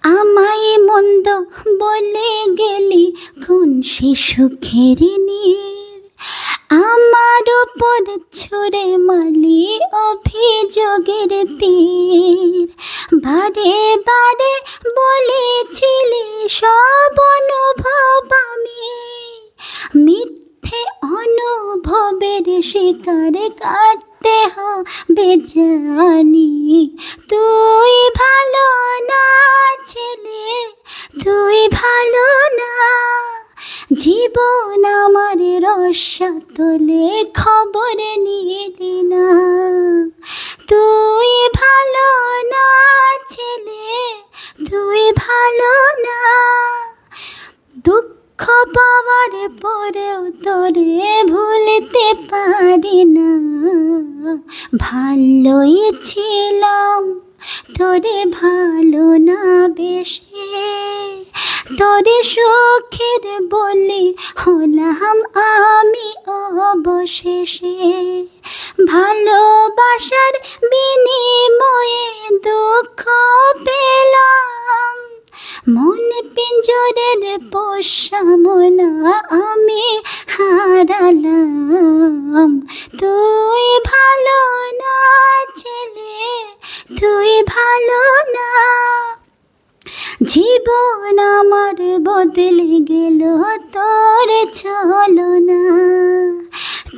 আমায় মন্দ বলে গেলি কোন সে সুখের নীর, আমার ওপর ছুঁড়ে মারলি অভিযোগের তীর। বারে বারে বলেছিলি সব অনুভব আমি, মিথ্যে অনুভবের শিকার কাটতে হবে জানি। তুই ভালো না ছেলে, তুই ভালো না, জীবন আমার রসাতলে খবর নিলি না। তুই ভালো না ছেলে, তুই ভালো না, দুঃখ পাওয়ার পরেও তোরে ভুলতে পারি না। ভালোই ছিলাম তোরে ভালো না বেশে, তোরে সুখের বলি হলাম আমি অবশেষে। ভালোবাসার বিনিময়ে দুঃখ পেলাম, মন পিঞ্জরের পোষা মনা আমি হারালাম। তুই ভালো না ছেলে, তুই ভালো না, জীবন আমার বদলে গেল তোর ছলনা।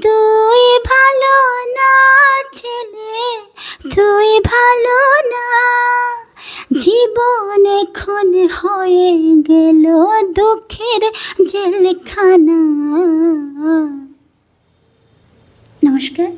তুই ভালো না ছেলে, তুই ভালো না, জীবন এখন হয়ে গেল দুঃখের জেলখানা। নমস্কার।